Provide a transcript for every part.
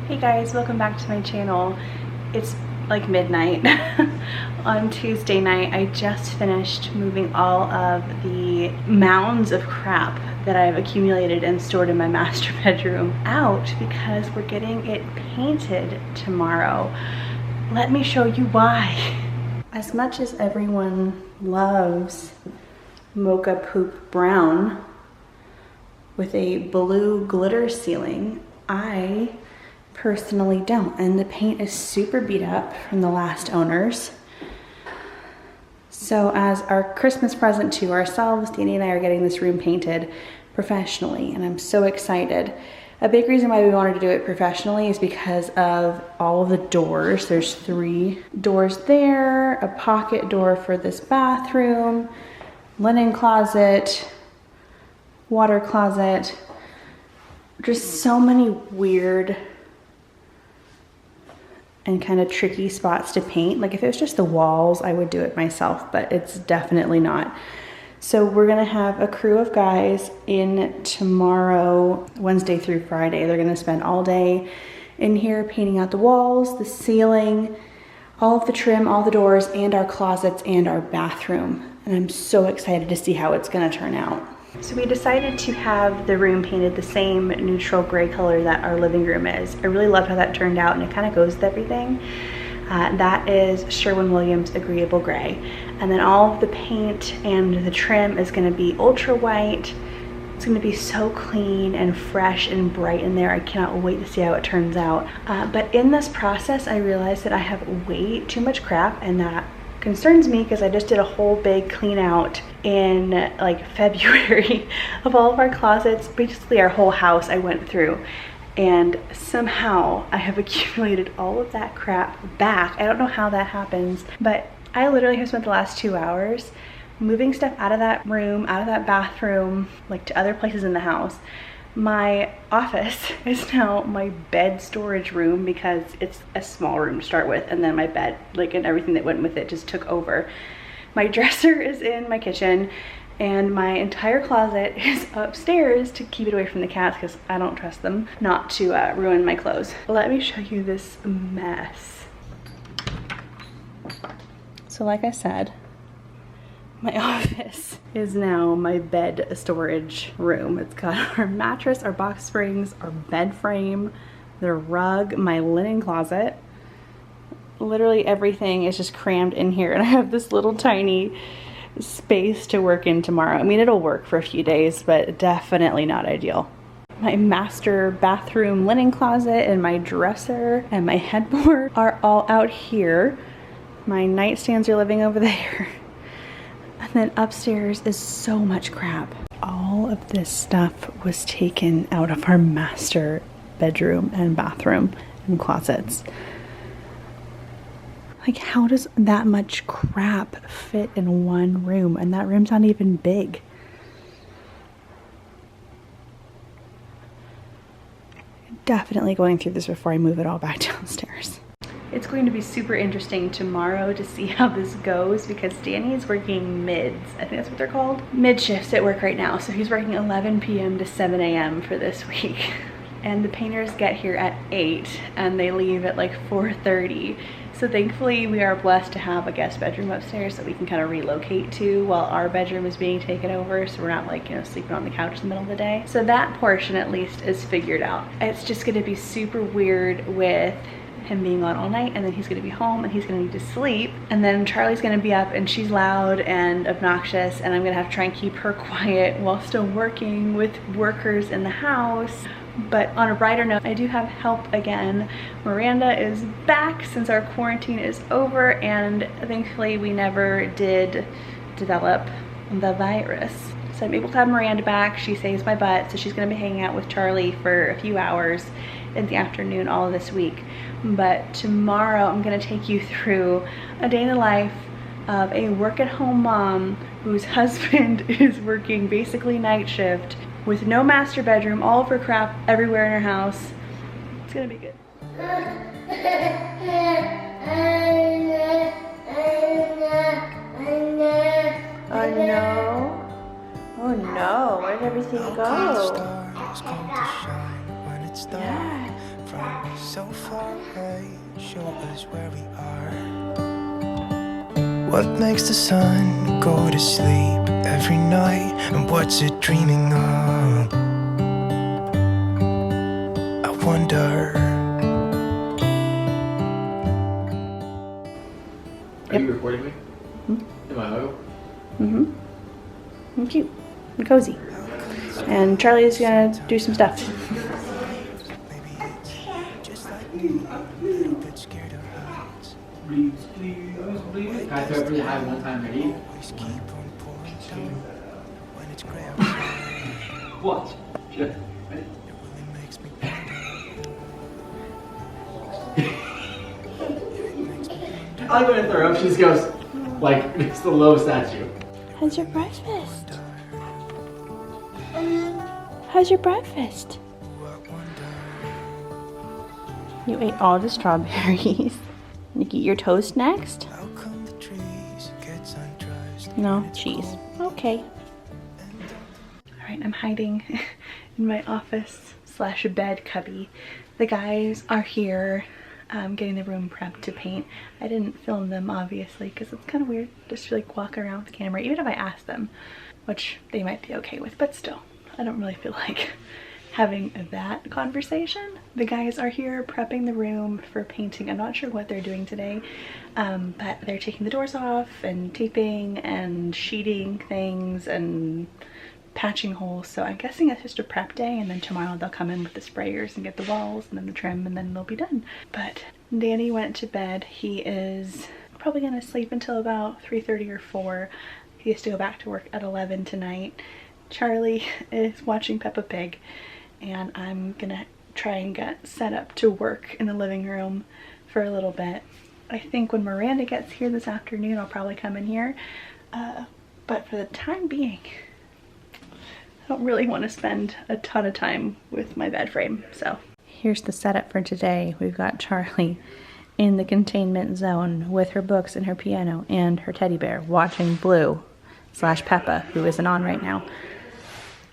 Hey guys, welcome back to my channel. It's like midnight on Tuesday night. I just finished moving all of the mounds of crap that I've accumulated and stored in my master bedroom out because we're getting it painted tomorrow. Let me show you why. As much as everyone loves mocha poop brown with a blue glitter ceiling, I personally don't, and the paint is super beat up from the last owners. So as our Christmas present to ourselves, Danny and I are getting this room painted professionally, and I'm so excited. A big reason why we wanted to do it professionally is because of all of the doors. There's 3 doors there, a pocket door for this bathroom, linen closet, water closet, just so many weird and kind of tricky spots to paint. Like if it was just the walls, I would do it myself, but it's definitely not. So we're gonna have a crew of guys in tomorrow, Wednesday through Friday. They're gonna spend all day in here painting out the walls, the ceiling, all of the trim, all the doors, and our closets and our bathroom. And I'm so excited to see how it's gonna turn out. So we decided to have the room painted the same neutral gray color that our living room is. I really loved how that turned out, and it kind of goes with everything. That is Sherwin-Williams Agreeable Gray. And then all of the paint and the trim is gonna be ultra white. It's gonna be so clean and fresh and bright in there. I cannot wait to see how it turns out. But in this process, I realized that I have way too much crap, and that concerns me because I just did a whole big clean out in like February of all of our closets. Basically our whole house I went through, and somehow I have accumulated all of that crap back. I don't know how that happens, but I literally have spent the last 2 hours moving stuff out of that room, out of that bathroom, like to other places in the house. My office is now my bed storage room because it's a small room to start with, and then my bed, like, and everything that went with it just took over. My dresser is in my kitchen, and my entire closet is upstairs to keep it away from the cats because I don't trust them not to ruin my clothes. Let me show you this mess. So like I said, my office is now my bed storage room. It's got our mattress, our box springs, our bed frame, the rug, my linen closet. Literally everything is just crammed in here, and I have this little tiny space to work in tomorrow. I mean, it'll work for a few days, but definitely not ideal. My master bathroom linen closet and my dresser and my headboard are all out here. My nightstands are living over there. And then upstairs is so much crap. All of this stuff was taken out of our master bedroom and bathroom and closets. Like, how does that much crap fit in one room? And that room's not even big. Definitely going through this before I move it all back downstairs. It's going to be super interesting tomorrow to see how this goes because Danny is working mids. I think that's what they're called. Mid shifts at work right now. So he's working 11 p.m. to 7 a.m. for this week. And the painters get here at 8 and they leave at like 4:30. So thankfully we are blessed to have a guest bedroom upstairs that we can kind of relocate to while our bedroom is being taken over. So we're not like, you know, sleeping on the couch in the middle of the day. So that portion at least is figured out. It's just gonna be super weird with him being on all night, and then he's gonna be home and he's gonna need to sleep, and then Charlie's gonna be up and she's loud and obnoxious, and I'm gonna have to try and keep her quiet while still working with workers in the house. But on a brighter note, I do have help again. Miranda is back since our quarantine is over, and thankfully we never did develop the virus. So I'm able to have Miranda back. She saves my butt, so she's gonna be hanging out with Charlie for a few hours in the afternoon all of this week. But tomorrow I'm gonna take you through a day in the life of a work-at-home mom whose husband is working basically night shift with no master bedroom, all of her crap everywhere in her house. It's gonna be good. Oh no. Oh no, where did everything go? Yeah. from so far away, show us where we are. What makes the sun go to sleep every night, and what's it dreaming of? I wonder. Are you recording me? Am I audio? And cute and cozy. And Charlie's gonna do some stuff. Maybe it's just like me, a bit scared of heights. Please, please, please. Can I throw it really high one time? Ready? Always keep on pouring down when it's gray outside. Watch. Ready? It really makes me wonder. I like when I throw up, she just goes, like, it's the low statue. How's your breakfast? How's your breakfast? You ate all the strawberries. You eat your toast next? How come the trees get undressed? No, cheese. Okay. Alright, I'm hiding in my office / bed cubby. The guys are here getting the room prepped to paint. I didn't film them obviously because it's kind of weird just to like walk around with the camera, even if I asked them, which they might be okay with, but still, I don't really feel like having that conversation. The guys are here prepping the room for painting. I'm not sure what they're doing today, but they're taking the doors off and taping and sheeting things and patching holes. So I'm guessing it's just a prep day, and then tomorrow they'll come in with the sprayers and get the walls and then the trim, and then they'll be done. But Danny went to bed. He is probably gonna sleep until about 3:30 or 4. He has to go back to work at 11 tonight. Charlie is watching Peppa Pig, and I'm gonna try and get set up to work in the living room for a little bit. I think when Miranda gets here this afternoon, I'll probably come in here. But for the time being, I don't really want to spend a ton of time with my bed frame, so. Here's the setup for today. We've got Charlie in the containment zone with her books and her piano and her teddy bear watching Blue / Peppa, who isn't on right now.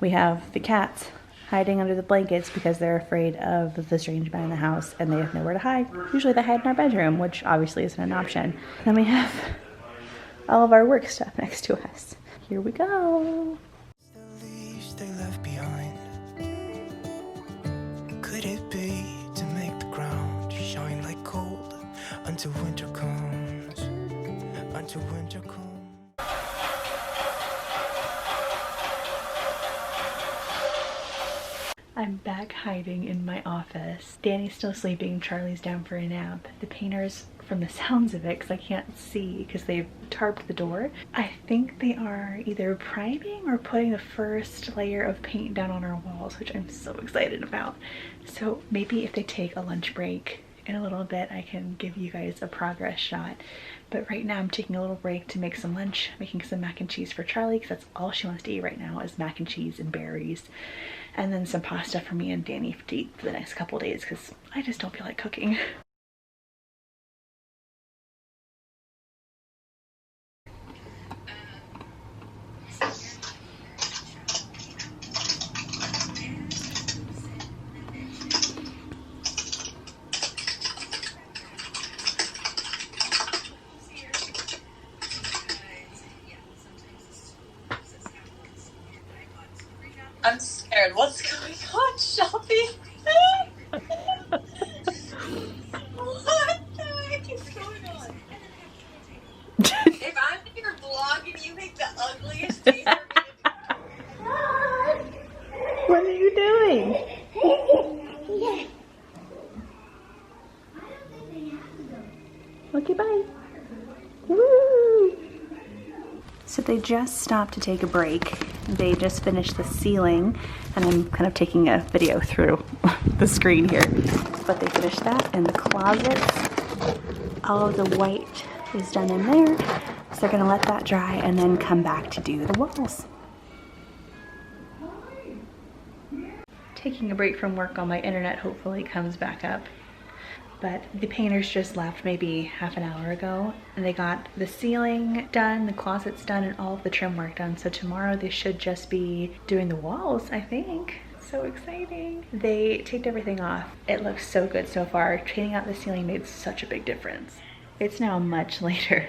We have the cats hiding under the blankets because they're afraid of the strange man in the house and they have nowhere to hide. Usually they hide in our bedroom, which obviously isn't an option. Then we have all of our work stuff next to us. Here we go. The leaves they left behind. Could it be to make the ground shine like gold until winter comes? Until winter comes. I'm back hiding in my office. Danny's still sleeping, Charlie's down for a nap. The painters, from the sounds of it, because I can't see because they've tarped the door, I think they are either priming or putting the first layer of paint down on our walls, which I'm so excited about. So maybe if they take a lunch break in a little bit, I can give you guys a progress shot. But right now I'm taking a little break to make some lunch, making some mac and cheese for Charlie because that's all she wants to eat right now is mac and cheese and berries. And then some pasta for me and Danny to eat for the next couple days because I just don't feel like cooking. I'm scared. What's going on, Shelby? What the heck is going on? If I'm here vlogging, you make the ugliest face for me to do. What are you doing? Okay, bye. Woo! So they just stopped to take a break. They just finished the ceiling, and I'm kind of taking a video through the screen here. But they finished that in the closets. All of the white is done in there. So they're gonna let that dry and then come back to do the walls. Taking a break from work on my internet hopefully comes back up. But the painters just left maybe half an hour ago, and they got the ceiling done, the closets done, and all of the trim work done. So tomorrow they should just be doing the walls, I think. So exciting. They taped everything off. It looks so good so far. Painting out the ceiling made such a big difference. It's now much later.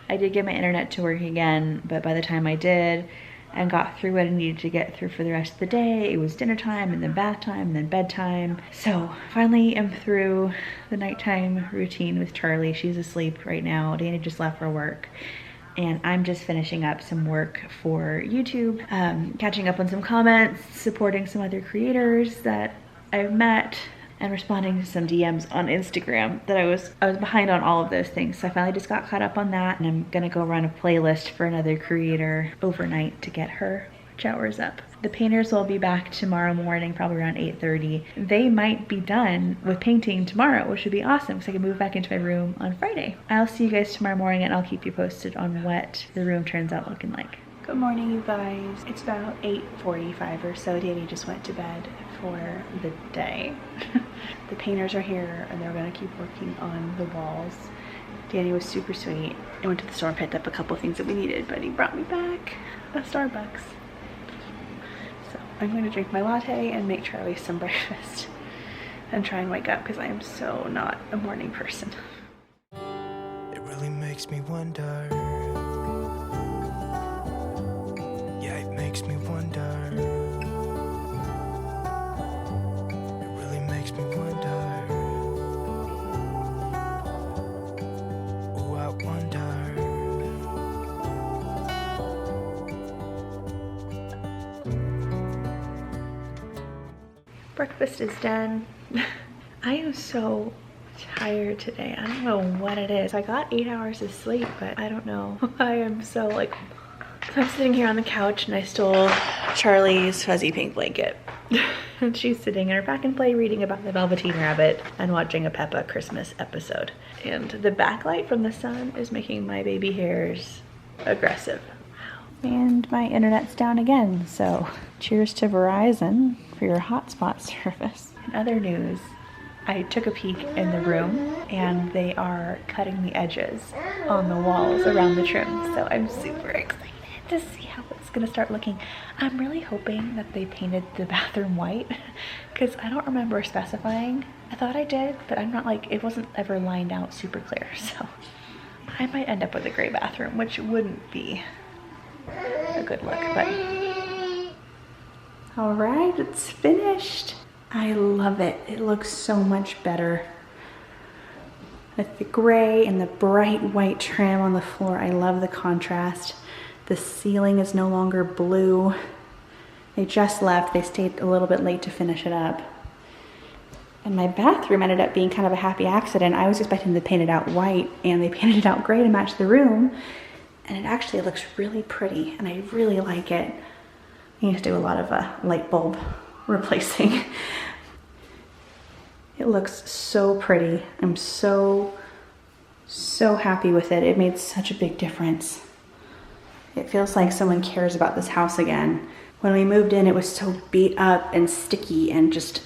I did get my internet to work again, but by the time I did and got through what I needed to get through for the rest of the day, it was dinner time and then bath time and then bedtime. So finally I'm through the nighttime routine with Charlie. She's asleep right now. Danny just left for work. And I'm just finishing up some work for YouTube, catching up on some comments, supporting some other creators that I've met, and responding to some DMs on Instagram that I was behind on all of those things. So I finally just got caught up on that, and I'm gonna go run a playlist for another creator overnight to get her hours up. The painters will be back tomorrow morning, probably around 8:30. They might be done with painting tomorrow, which would be awesome because I can move back into my room on Friday. I'll see you guys tomorrow morning and I'll keep you posted on what the room turns out looking like. Good morning, you guys. It's about 8:45 or so. Danny just went to bed for the day. The painters are here and they're gonna keep working on the walls. Danny was super sweet. I went to the store and picked up a couple of things that we needed, but he brought me back a Starbucks. So I'm going to drink my latte and make Charlie some breakfast and try and wake up because I am so not a morning person. It really makes me wonder. Yeah, it makes me wonder. It really makes me wonder. Oh, I wonder. Breakfast is done. I am so tired today. I don't know what it is. I got 8 hours of sleep, but I don't know. I am so like... So I'm sitting here on the couch and I stole Charlie's fuzzy pink blanket. And she's sitting in her pack and play reading about the Velveteen Rabbit and watching a Peppa Christmas episode. And the backlight from the sun is making my baby hairs aggressive. And my internet's down again, so cheers to Verizon for your hotspot service. In other news, I took a peek in the room and they are cutting the edges on the walls around the trim, so I'm super excited to see how it's gonna start looking. I'm really hoping that they painted the bathroom white because I don't remember specifying. I thought I did, but I'm not like, it wasn't ever lined out super clear, so I might end up with a gray bathroom, which wouldn't be a good look, but all right, it's finished. I love it. It looks so much better with the gray and the bright white trim on the floor. I love the contrast. The ceiling is no longer blue. They just left. They stayed a little bit late to finish it up. And my bathroom ended up being kind of a happy accident. I was expecting to paint it out white and they painted it out gray to match the room. And it actually looks really pretty and I really like it. I need to do a lot of light bulb replacing. It looks so pretty. I'm so happy with it. It made such a big difference. It feels like someone cares about this house again. When we moved in, it was so beat up and sticky and just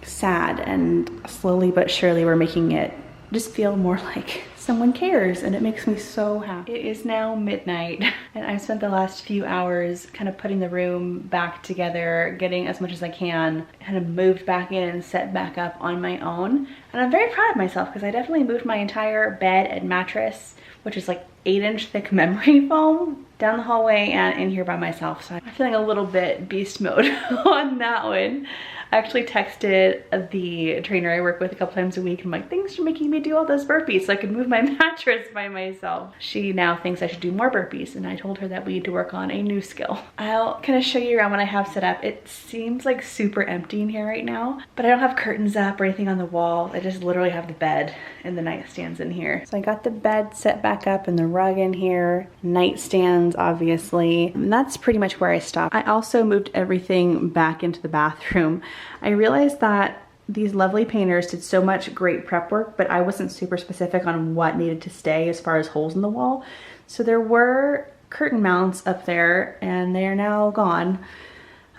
sad, and slowly but surely we're making it just feel more like someone cares, and it makes me so happy. It is now midnight and I've spent the last few hours kind of putting the room back together, getting as much as I can, kind of moved back in and set back up on my own. And I'm very proud of myself because I definitely moved my entire bed and mattress, which is like 8-inch thick memory foam, down the hallway and in here by myself. So I'm feeling a little bit beast mode on that one. I actually texted the trainer I work with a couple times a week. I'm like, thanks for making me do all those burpees so I could move my mattress by myself. She now thinks I should do more burpees, and I told her that we need to work on a new skill. I'll kind of show you around what I have set up. It seems like super empty in here right now, but I don't have curtains up or anything on the wall. I just literally have the bed and the nightstands in here. So I got the bed set back up and the rug in here, nightstands obviously, and that's pretty much where I stopped. I also moved everything back into the bathroom. I realized that these lovely painters did so much great prep work, but I wasn't super specific on what needed to stay as far as holes in the wall. So there were curtain mounts up there and they are now gone.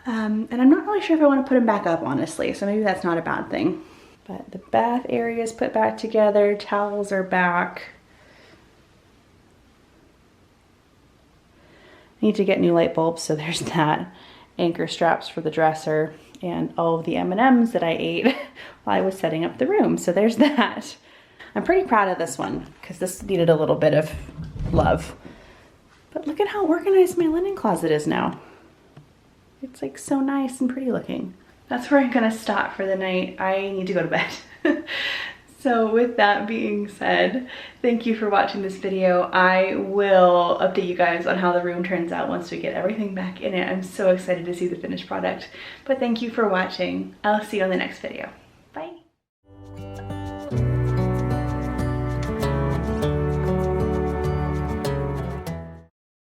And I'm not really sure if I want to put them back up, honestly, so maybe that's not a bad thing. But the bath area is put back together, towels are back. I need to get new light bulbs, so there's that. Anchor straps for the dresser. and all of the M&Ms that I ate while I was setting up the room. So there's that. I'm pretty proud of this one because this needed a little bit of love. But look at how organized my linen closet is now. It's like so nice and pretty looking. That's where I'm gonna stop for the night. I need to go to bed. So with that being said, thank you for watching this video. I will update you guys on how the room turns out once we get everything back in it. I'm so excited to see the finished product. But thank you for watching. I'll see you on the next video.